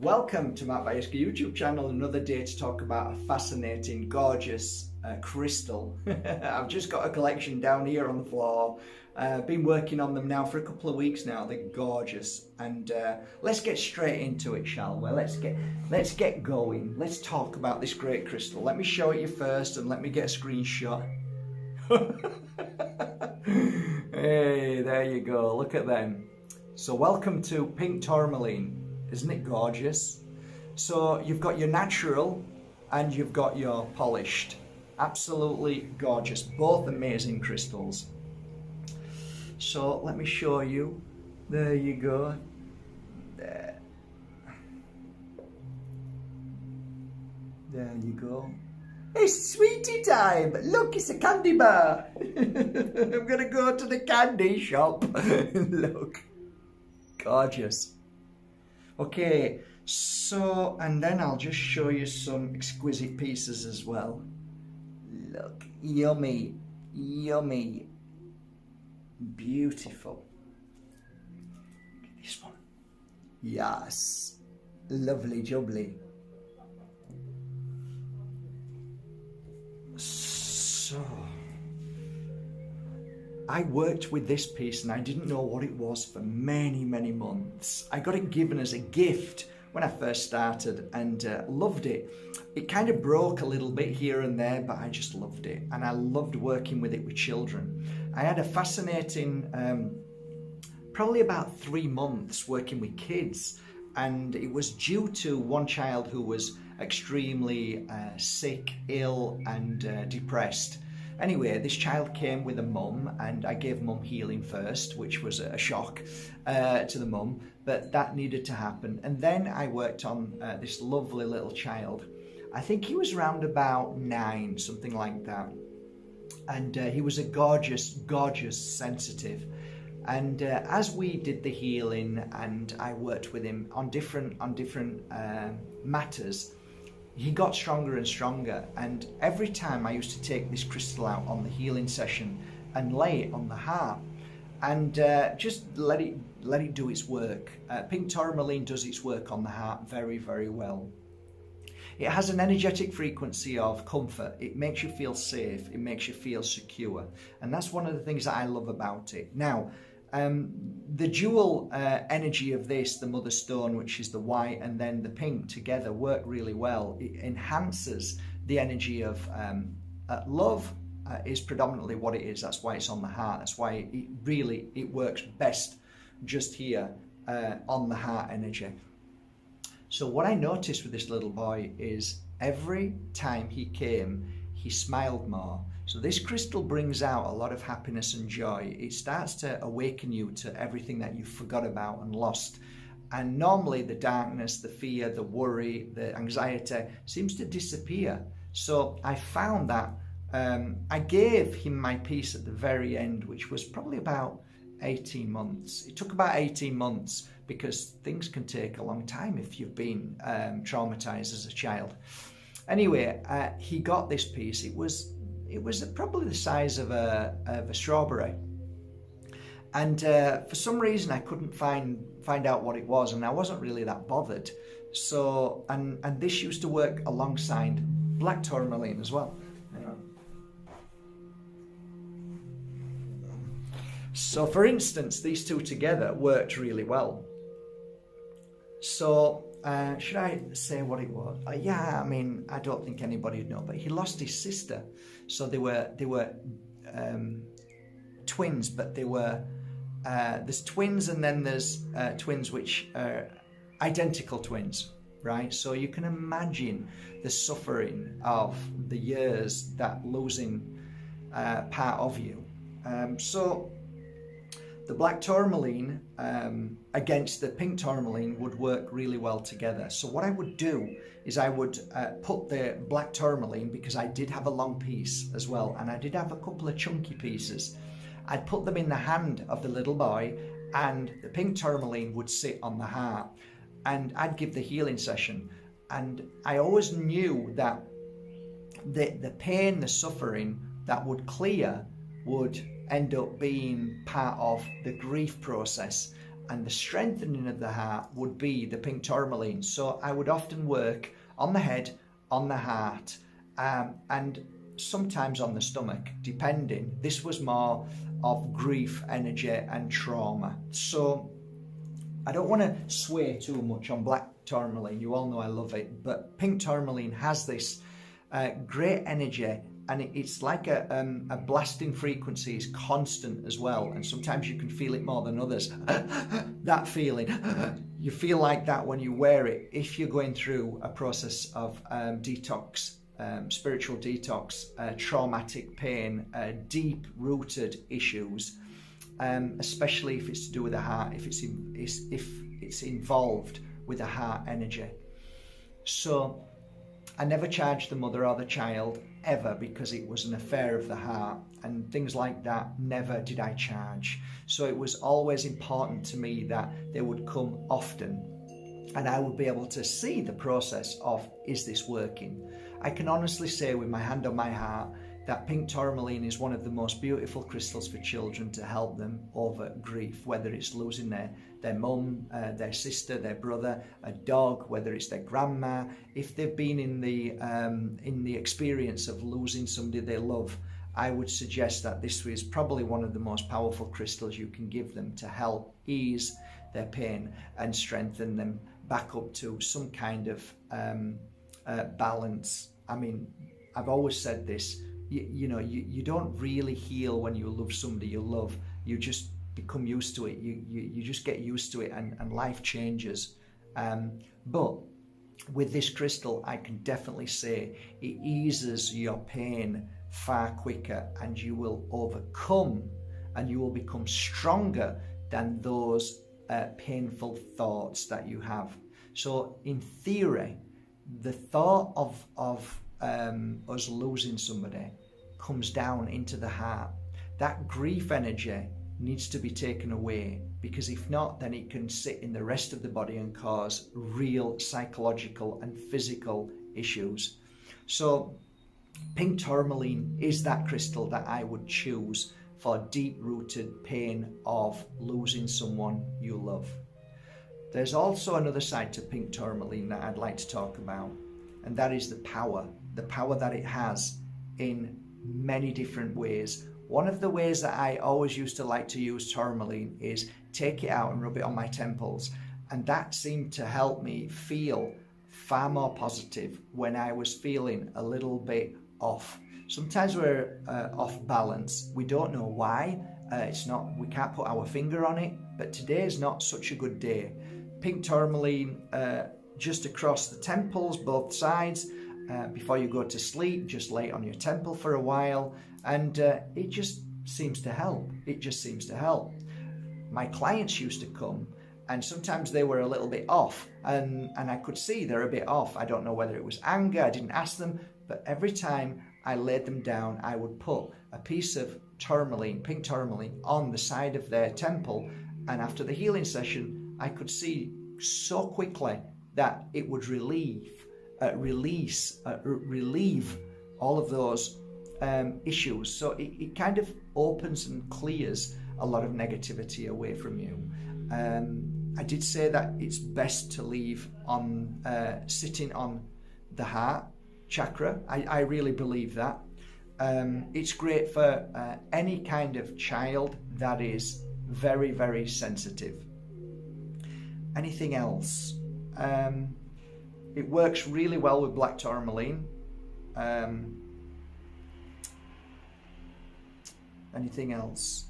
Welcome to my Bajerski YouTube channel. Another day to talk about a fascinating, gorgeous crystal. I've just got a collection down here on the floor. Been working on them now for a couple of weeks now. They're gorgeous, and let's get straight into it, shall we? Let's get going. Let's talk about this great crystal. Let me show it you first, and let me get a screenshot. Hey, there you go. Look at them. So welcome to pink tourmaline. Isn't it gorgeous? So you've got your natural and you've got your polished. Absolutely gorgeous. Both amazing crystals. So let me show you. There you go. There you go. It's sweetie time. Look, it's a candy bar. I'm gonna go to the candy shop. Look. Gorgeous. Okay, so, and then I'll just show you some exquisite pieces as well. Look, yummy, yummy, beautiful. This one. Yes, lovely jubbly. So, I worked with this piece and I didn't know what it was for many, many months. I got it given as a gift when I first started and loved it. It kind of broke a little bit here and there, but I just loved it. And I loved working with it with children. I had a fascinating, probably about 3 months working with kids. And it was due to one child who was extremely sick, ill and depressed. Anyway, this child came with a mum and I gave mum healing first, which was a shock to the mum, but that needed to happen. And then I worked on this lovely little child. I think he was around about 9, something like that. And he was a gorgeous, gorgeous sensitive. And as we did the healing and I worked with him on different matters, he got stronger and stronger, and every time I used to take this crystal out on the healing session and lay it on the heart and just let it do its work. Pink tourmaline does its work on the heart very, very well. It has an energetic frequency of comfort. It makes you feel safe. It makes you feel secure, and that's one of the things that I love about it. Now, the dual energy of this, the mother stone, which is the white, and then the pink together work really well. It enhances the energy of love is predominantly what it is. That's why it's on the heart. That's why it works best just here on the heart energy. So what I noticed with this little boy is every time he came, he smiled more. So this crystal brings out a lot of happiness and joy. It starts to awaken you to everything that you forgot about and lost. And normally the darkness, the fear, the worry, the anxiety seems to disappear. So I found that I gave him my piece at the very end, which was probably about 18 months. It took about 18 months because things can take a long time if you've been traumatized as a child. Anyway, he got this piece. It was probably the size of a strawberry, and for some reason I couldn't find out what it was, and I wasn't really that bothered. So and this used to work alongside black tourmaline as well. So for instance, these two together worked really well. So should I say what it was? Yeah, I mean, I don't think anybody would know, but he lost his sister. So they were twins, but they were there's twins and then there's twins which are identical twins, right? So you can imagine the suffering of the years that losing part of you. So the black tourmaline against the pink tourmaline would work really well together. So what I would do is I would put the black tourmaline, because I did have a long piece as well, and I did have a couple of chunky pieces. I'd put them in the hand of the little boy, and the pink tourmaline would sit on the heart, and I'd give the healing session. And I always knew that the pain, the suffering that would clear would end up being part of the grief process, and the strengthening of the heart would be the pink tourmaline. So I would often work on the head, on the heart, and sometimes on the stomach, depending. This was more of grief, energy, and trauma. So I don't want to sway too much on black tourmaline. You all know I love it, but pink tourmaline has this great energy, and it's like a blasting frequency is constant as well, and sometimes you can feel it more than others. That feeling, you feel like that when you wear it. If you're going through a process of detox, spiritual detox, traumatic pain, deep-rooted issues, especially if it's to do with the heart, if it's involved with the heart energy. So I never charged the mother or the child ever, because it was an affair of the heart, and things like that never did I charge. So it was always important to me that they would come often, and I would be able to see the process of, is this working? I can honestly say with my hand on my heart that pink tourmaline is one of the most beautiful crystals for children to help them over grief, whether it's losing their mum, their sister, their brother, a dog, whether it's their grandma. If they've been in the experience of losing somebody they love, I would suggest that this is probably one of the most powerful crystals you can give them to help ease their pain and strengthen them back up to some kind of balance. I mean, I've always said this, you don't really heal when you love somebody you love. You just become used to it. You just get used to it, and life changes. But with this crystal, I can definitely say it eases your pain far quicker, and you will overcome, and you will become stronger than those painful thoughts that you have. So in theory, the thought of us losing somebody comes down into the heart. That grief energy needs to be taken away, because if not, then it can sit in the rest of the body and cause real psychological and physical issues. So pink tourmaline is that crystal that I would choose for deep-rooted pain of losing someone you love. There's also another side to pink tourmaline that I'd like to talk about, and that is the power that it has in many different ways. One of the ways that I always used to like to use tourmaline is take it out and rub it on my temples, and that seemed to help me feel far more positive when I was feeling a little bit off. Sometimes we're off balance. We don't know why. We can't put our finger on it, but today is not such a good day. Pink tourmaline just across the temples, both sides. Before you go to sleep, just lay it on your temple for a while, and it just seems to help. It just seems to help. My clients used to come, and sometimes they were a little bit off, and I could see they're a bit off. I don't know whether it was anger, I didn't ask them, but every time I laid them down, I would put a piece of tourmaline, pink tourmaline, on the side of their temple, and after the healing session, I could see so quickly that it would relieve all of those issues. So it kind of opens and clears a lot of negativity away from you. I did say that it's best to leave on sitting on the heart chakra. I really believe that. It's great for any kind of child that is very, very sensitive. Anything else? It works really well with black tourmaline. Anything else?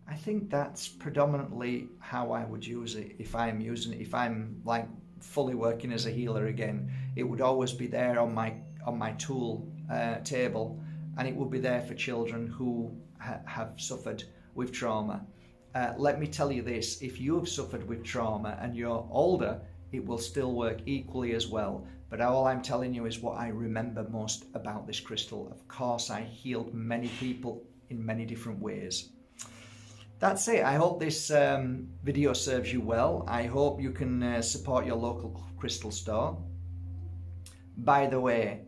I think that's predominantly how I would use it if I'm using it. If I'm like fully working as a healer again, it would always be there on my tool table, and it would be there for children who have suffered with trauma. Let me tell you this, if you have suffered with trauma and you're older, it will still work equally as well. But all I'm telling you is what I remember most about this crystal. Of course, I healed many people in many different ways. That's it. I hope this video serves you well. I hope you can support your local crystal store. By the way,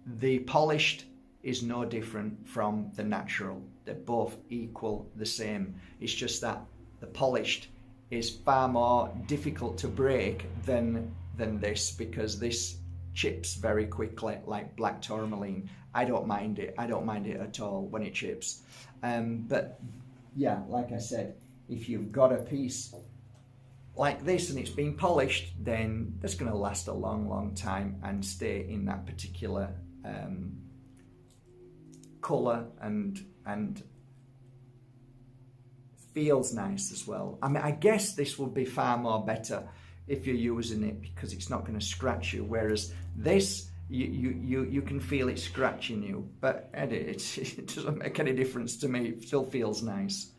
the polished is no different from the natural. They're both equal, the same. It's just that the polished is far more difficult to break than this, because this chips very quickly, like black tourmaline. I don't mind it. I don't mind it at all when it chips. But yeah, like I said, if you've got a piece like this and it's been polished, then that's going to last a long, long time and stay in that particular colour and feels nice as well. I mean, I guess this would be far more better if you're using it, because it's not going to scratch you, whereas this you can feel it scratching you, but it doesn't make any difference to me. It still feels nice.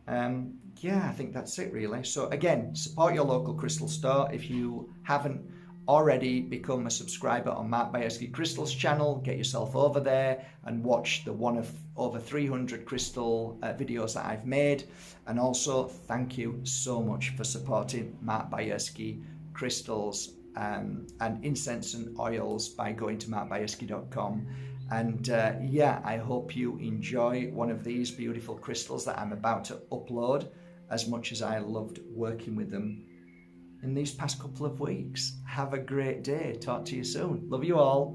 Yeah, I think that's it really. So again, support your local crystal store. If you haven't already become a subscriber on Mark Bajerski Crystals channel, get yourself over there and watch the one of over 300 crystal videos that I've made. And also thank you so much for supporting Mark Bajerski Crystals and incense and oils by going to markbajerski.com. And yeah, I hope you enjoy one of these beautiful crystals that I'm about to upload as much as I loved working with them in these past couple of weeks. Have a great day. Talk to you soon. Love you all.